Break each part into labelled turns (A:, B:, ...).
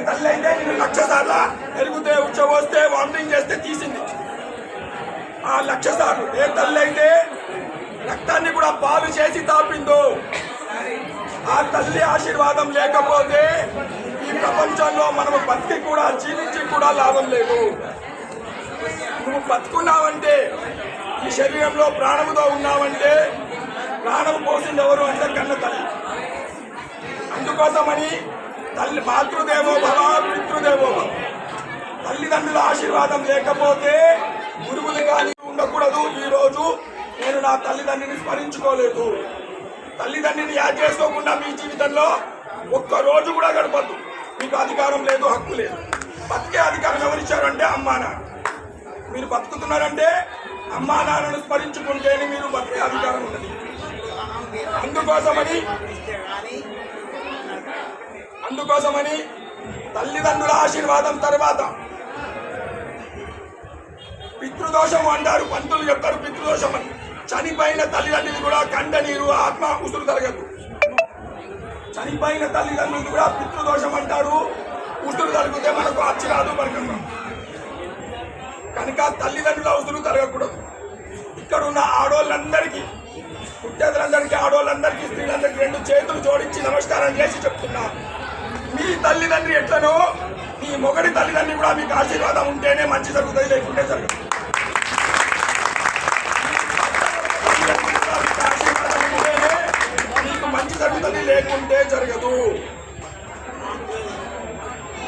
A: తల్లి అయితే నేను 1,00,000 సార్లు ఎరుగుతే ఉచ్చబోస్తే వామిటింగ్ చేస్తే తీసింది. ఆ 1,00,000 సార్లు ఏ తల్లి అయితే రక్తాన్ని కూడా పాలు చేసి తాపిందో ఆ తల్లి ఆశీర్వాదం లేకపోతే ఈ ప్రపంచంలో మనము బతికి కూడా జీవించి కూడా లాభం లేదు. నువ్వు బతుకున్నావంటే ఈ శరీరంలో ప్రాణముతో ఉన్నావంటే ప్రాణం పోసింది ఎవరు అంటే కన్న తల్లి. అందుకోసమని తల్లి మాతృదేవో భవ పితృదేవో భవ, తల్లిదండ్రుల ఆశీర్వాదం లేకపోతే గురువులు కానీ ఉండకూడదు. ఈరోజు నేను నా తల్లిదండ్రిని స్మరించుకోలేదు, తల్లిదండ్రిని యాద్ చేసుకోకుండా మీ జీవితంలో ఒక్క రోజు కూడా గడపద్దు. మీకు అధికారం లేదు, హక్కు లేదు. బతికే అధికారం ఎవరిచ్చారంటే అమ్మా నాన్న. మీరు బతుకుతున్నారంటే అమ్మా నాన్నను స్మరించుకుంటేనే మీరు బతికే అధికారం ఉన్నది. అందుకోసమని తల్లిదండ్రుల ఆశీర్వాదం తర్వాత పితృదోషం అంటారు. పంతులు చెప్తారు పితృదోషం అని. చనిపోయిన తల్లిదండ్రులు కూడా కంట నీరు ఆత్మ ఉసురు తరగదు. చనిపోయిన తల్లిదండ్రులు కూడా పితృదోషం అంటారు. ఉసురు తరిగితే మనకు అచ్చిరాదు బరకం. కనుక తల్లిదండ్రుల ఉసురు తరగకూడదు. ఇక్కడ ఉన్న ఆడోళ్ళందరికీ, పుట్టేదులందరికీ, ఆడోళ్ళందరికీ, స్త్రీలందరికీ 2 చేతులు జోడించి నమస్కారం చేసి చెప్తున్నా, మీ తల్లిదండ్రి ఎట్లనో మీ మొగడి తల్లిదండ్రి కూడా మీకు ఆశీర్వాదం ఉంటేనే మంచి జరుగుతుంది, లేకుంటే జరగదు. మీకు మంచి జరుగుతుంది, లేకుంటే జరగదు.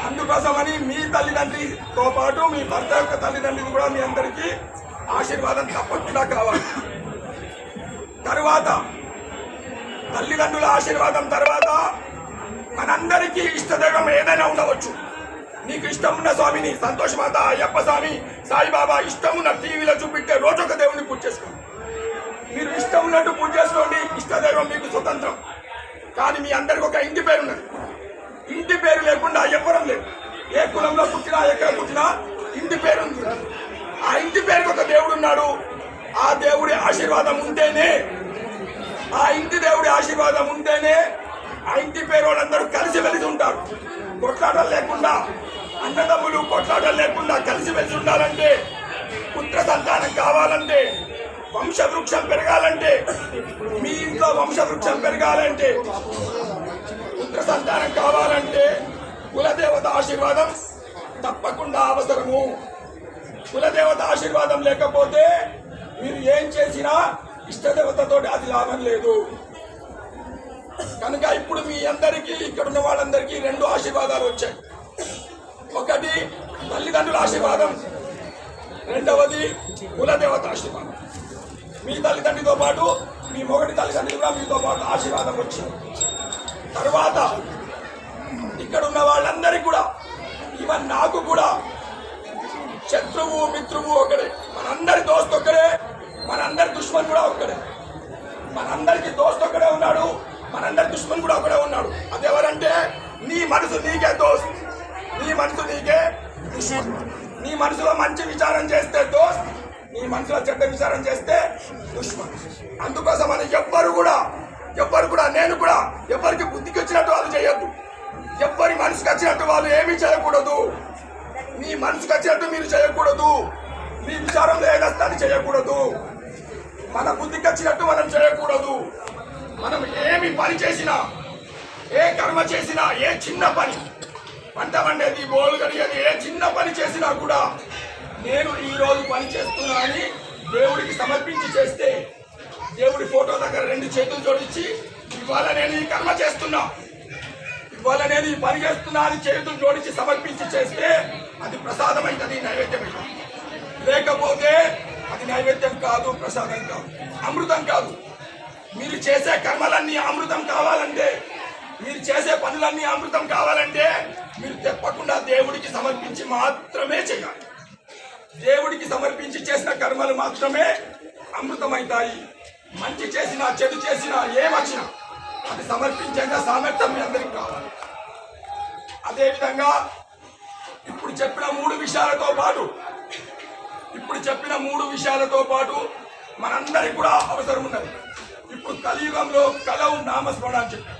A: అందుకోసమని మీ తల్లిదండ్రితో పాటు మీ భర్త యొక్క తల్లిదండ్రులు కూడా మీ అందరికీ ఆశీర్వాదం తప్పకుండా కావాలి. తర్వాత తల్లిదండ్రుల ఆశీర్వాదం తర్వాత మనందరికీ ఇష్టదైవం ఏదైనా ఉండవచ్చు. నీకు ఇష్టం ఉన్న స్వామిని, సంతోషమాత, అయ్యప్ప స్వామి, సాయిబాబా, ఇష్టం ఉన్న టీవీలో చూపించే రోజు ఒక దేవుడిని పూజ చేసుకోండి. మీరు ఇష్టం ఉన్నట్టు పూజ చేసుకోండి. ఇష్టదైవం మీకు స్వతంత్రం. కానీ మీ అందరికి ఒక ఇంటి పేరు ఉన్నది. ఇంటి పేరు లేకుండా ఎవ్వరం లేదు. ఏ కులంలో పుట్టినా, ఎక్కడ పుట్టినా ఇంటి పేరు ఉంది. ఆ ఇంటి పేరుకి ఒక దేవుడు ఉన్నాడు. ఆ దేవుడి ఆశీర్వాదం ఉంటేనే, ఆ ఇంటి దేవుడి ఆశీర్వాదం ఉంటేనే ఆ ఇంటి పేరు వాళ్ళందరూ కలిసిమెలిసి ఉంటారు. కొట్లాటలు లేకుండా, అన్నదమ్ములు కొట్లాటలు లేకుండా కలిసిమెలిసి ఉండాలంటే, పుత్ర సంతానం కావాలంటే, వంశవృక్షం పెరగాలంటే, మీ ఇంట్లో వంశవృక్షం పెరగాలంటే, పుత్ర సంతానం కావాలంటే కులదేవత ఆశీర్వాదం తప్పకుండా అవసరము. కులదేవత ఆశీర్వాదం లేకపోతే మీరు ఏం చేసినా ఇష్టదేవతతో అది లాభం లేదు. కనుక ఇప్పుడు మీ అందరికీ, ఇక్కడ ఉన్న వాళ్ళందరికీ 2 ఆశీర్వాదాలు వచ్చాయి. ఒకటి తల్లిదండ్రుల ఆశీర్వాదం, రెండవది కులదేవత ఆశీర్వాదం. మీ తల్లిదండ్రితో పాటు మీ మొగటి తల్లిదండ్రులు కూడా మీతో పాటు ఆశీర్వాదం వచ్చింది. తర్వాత ఇక్కడ ఉన్న వాళ్ళందరికీ కూడా, ఈవెన్ నాకు కూడా శత్రువు మిత్రువు ఒకడే, మనందరి దోస్తు ఒక్కడే, మనందరి దుష్మన్ కూడా ఒక్కడే. మనందరికి దోస్తు ఒక్కడే ఉన్నాడు, మనందరి దుష్మన్ కూడా ఒకడే ఉన్నాడు. అదెవరంటే నీ మనసు నీకే దోస్త్, నీ మనసు నీకే దుష్మన్. నీ మనసులో మంచి విచారం చేస్తే దోస్త్, నీ మనసులో చెడ్డ విచారం చేస్తే దుష్మన్. అందుకోసమని ఎవ్వరు కూడా నేను కూడా ఎవరికి బుద్ధికి వచ్చినట్టు వాళ్ళు చేయొద్దు. ఎవ్వరి మనసుకు వచ్చినట్టు వాళ్ళు ఏమీ చేయకూడదు. మీ మనసుకు వచ్చినట్టు మీరు చేయకూడదు. మీ విచారంలో ఏదొస్తే అది చేయకూడదు. మన బుద్ధికి వచ్చినట్టు మనం చేయకూడదు. మనం ఏమి పని చేసినా, ఏ కర్మ చేసినా, ఏ చిన్న పని, పంట పండేది, బోలు కడిగేది, ఏ చిన్న పని చేసినా కూడా నేను ఈరోజు పని చేస్తున్నా అని దేవుడికి సమర్పించి చేస్తే, దేవుడి ఫోటో దగ్గర 2 చేతులు జోడించి ఇవాళ నేను ఈ కర్మ చేస్తున్నా, ఇవాళ నేను ఈ పని చేస్తున్నా అని చేతులు జోడించి సమర్పించి చేస్తే అది ప్రసాదం అవుతుంది, నైవేద్యం అవుతుంది. లేకపోతే అది నైవేద్యం కాదు, ప్రసాదం కాదు, అమృతం కాదు. మీరు చేసే కర్మలన్నీ అమృతం కావాలంటే, మీరు చేసే పనులన్నీ అమృతం కావాలంటే మీరు తప్పకుండా దేవుడికి సమర్పించి మాత్రమే చేయాలి. దేవుడికి సమర్పించి చేసిన కర్మలు మాత్రమే అమృతమవుతాయి. మంచి చేసినా, చెడు చేసినా, ఏమొచ్చినా అది సమర్పించేంత సామర్థ్యం మీ అందరికి కావాలి. అదేవిధంగా ఇప్పుడు చెప్పిన 3 విషయాలతో పాటు మనందరికి కూడా అవసరం ఉన్నది. ఇప్పుడు కలియుగంలో కలవు నామస్మరణ అని చెప్పారు.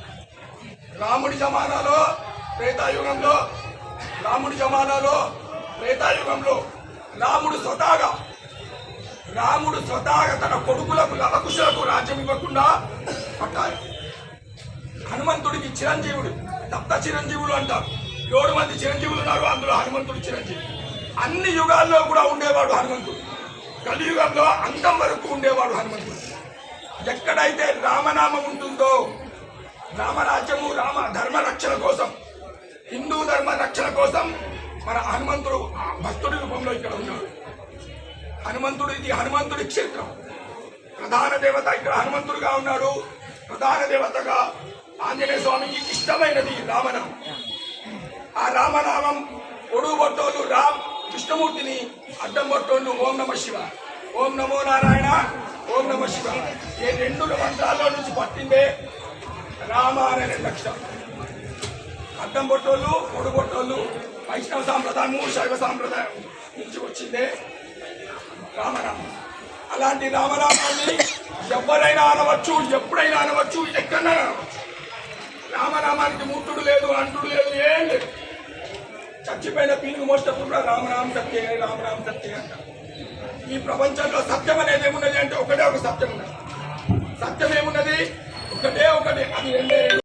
A: రాముడి జమానాలో, త్రేతాయుగంలో రాముడి జమానాలో త్రేతాయుగంలో రాముడు స్వతహాగా తన కొడుకులకు లవకుశులకు రాజ్యం ఇవ్వకుండా పట్టారు. హనుమంతుడికి చిరంజీవుడు, సప్త చిరంజీవులు అంటారు. 7 మంది చిరంజీవులు ఉన్నారు, అందులో హనుమంతుడు చిరంజీవి. అన్ని యుగాల్లో కూడా ఉండేవాడు హనుమంతుడు. కలియుగంలో అంతం వరకు ఉండేవాడు హనుమంతుడు. ఎక్కడైతే రామనామం ఉంటుందో రామరాజ్యము, రామ ధర్మ రక్షణ కోసం, హిందూ ధర్మ రక్షణ కోసం మన హనుమంతుడు భక్తుడి రూపంలో ఇక్కడ ఉన్నాడు. ఇది హనుమంతుడి క్షేత్రం. ప్రధాన దేవత ఇక్కడ హనుమంతుడిగా ఉన్నాడు. ప్రధాన దేవతగా ఆంజనేయ స్వామికి ఇష్టమైనది రామనామం. ఆ రామనామం పొడుగు బొట్టోళ్ళు రామ్, కృష్ణమూర్తిని అడ్డం బొట్టోళ్ళు ఓం నమ శివ, ఓం నమో నారాయణ, ఓం నమ శివ. ఈ 2 మంత్రాల్లో నుంచి పట్టిందే రామ అనే 2 అక్షరాలు. అడ్డం బొట్టోళ్ళు, పొడుగు బొట్టోళ్ళు వైష్ణవ సాంప్రదాయము, శైవ సాంప్రదాయం నుంచి వచ్చిందే రామనామం. అలాంటి రామనామాన్ని ఎవరైనా అనవచ్చు, ఎప్పుడైనా అనవచ్చు, ఎక్కడైనా అనవచ్చు. రామనామానికి ముట్టుడు లేదు, అంటుడు లేదు, ఏం లేదు. చచ్చిపోయిన పీనుగు మోసేటప్పుడు కూడా రామనామ సత్యే, రామనామ సత్యే అంటారు. ఈ ప్రపంచంలో సత్యం అనేది ఏమున్నది అంటే ఒకటే ఒక సత్యం ఉన్నది. సత్యం ఏమున్నది? ఒకటే ఒకటి, అది 2